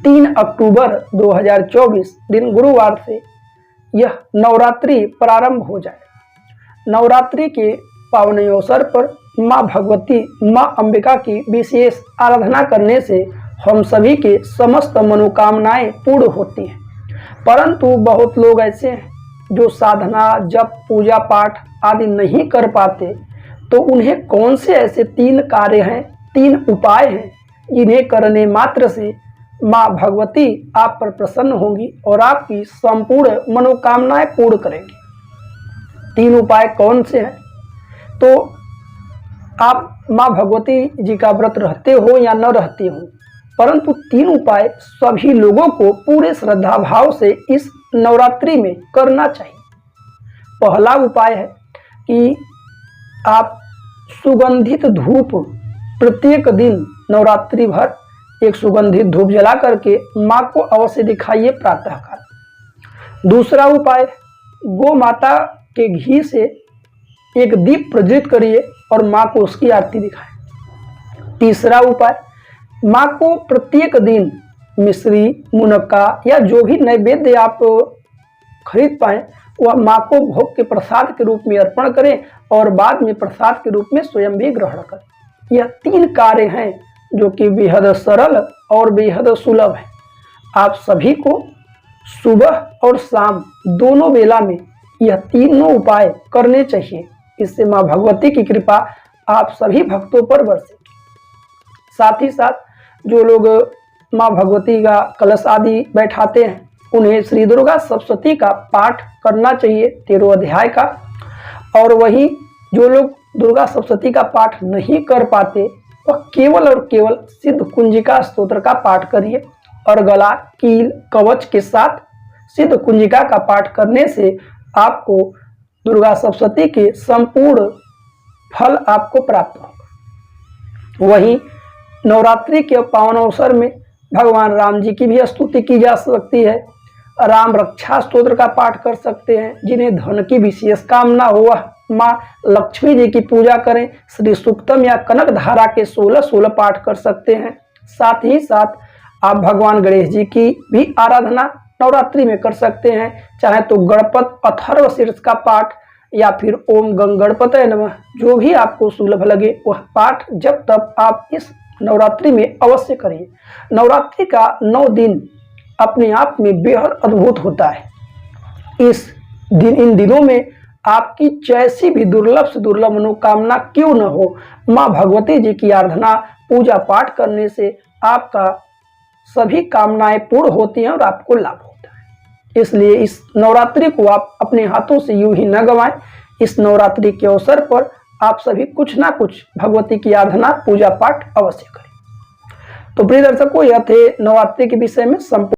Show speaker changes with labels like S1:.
S1: 3 अक्टूबर 2024 दिन गुरुवार से यह नवरात्रि प्रारंभ हो जाए। नवरात्रि के पावन अवसर पर माँ भगवती, माँ अंबिका की विशेष आराधना करने से हम सभी के समस्त मनोकामनाएं पूर्ण होती हैं। परंतु बहुत लोग ऐसे हैं जो साधना, जप, पूजा पाठ आदि नहीं कर पाते, तो उन्हें कौन से ऐसे 3 कार्य हैं, 3 उपाय हैं जिन्हें करने मात्र से माँ भगवती आप पर प्रसन्न होंगी और आपकी संपूर्ण मनोकामनाएं पूर्ण करेंगी। 3 उपाय कौन से हैं? तो आप माँ भगवती जी का व्रत रहते हो या न रहते हो, परंतु 3 उपाय सभी लोगों को पूरे श्रद्धा भाव से इस नवरात्रि में करना चाहिए। पहला उपाय है कि आप सुगंधित धूप प्रत्येक दिन नवरात्रि भर एक सुगंधित धूप जला करके माँ को अवश्य दिखाइए प्रातःकाल। दूसरा उपाय, गौ माता के घी से एक दीप प्रज्वलित करिए और माँ को उसकी आरती दिखाएं। तीसरा उपाय, माँ को प्रत्येक दिन मिश्री, मुनक्का या जो भी नैवेद्य आप खरीद पाएं वह माँ को भोग के प्रसाद के रूप में अर्पण करें और बाद में प्रसाद के रूप में स्वयं भी ग्रहण करें। यह 3 कार्य हैं जो कि बेहद सरल और बेहद सुलभ है। आप सभी को सुबह और शाम दोनों वेला में यह तीनों उपाय करने चाहिए। इससे माँ भगवती की कृपा आप सभी भक्तों पर बरसेगी। साथ ही साथ जो लोग माँ भगवती का कलश आदि बैठाते हैं उन्हें श्री दुर्गा सप्तशती का पाठ करना चाहिए, 13 अध्याय का। और वहीं जो लोग दुर्गा सप्तशती का पाठ नहीं कर पाते वह केवल और केवल सिद्ध कुंजिका स्तोत्र का पाठ करिए और गला, कील, कवच के साथ सिद्ध कुंजिका का पाठ करने से आपको दुर्गा सप्तशती के संपूर्ण फल आपको प्राप्त होगा। वहीं नवरात्रि के पावन अवसर में भगवान राम जी की भी स्तुति की जा सकती है। राम रक्षा स्तोत्र का पाठ कर सकते हैं। जिन्हें धन की विशेष कामना हो वह माँ लक्ष्मी जी की पूजा करें। श्री सूक्तम या कनक धारा के 16 पाठ कर सकते हैं। साथ ही साथ आप भगवान गणेश जी की भी आराधना नवरात्रि में कर सकते हैं। चाहे तो गणपत अथर्व शीर्ष का पाठ या फिर ओम गणपतये नमः, जो भी आपको सुलभ लगे वह पाठ जब तब आप इस नवरात्रि में अवश्य करिए। नवरात्रि का 9 दिन अपने आप में बेहद अद्भुत होता है। इन दिनों में आपकी जैसी भी दुर्लभ से दुर्लभ मनोकामना क्यों न हो, माँ भगवती जी की आराधना, पूजा पाठ करने से आपका सभी कामनाएं पूर्ण होती हैं और आपको लाभ होता है। इसलिए इस नवरात्रि को आप अपने हाथों से यूं ही न गंवाएं। इस नवरात्रि के अवसर पर आप सभी कुछ ना कुछ भगवती की आराधना, पूजा पाठ अवश्य करें। तो प्रिय दर्शकों, यह थे नवरात्रि के विषय में संपूर्ण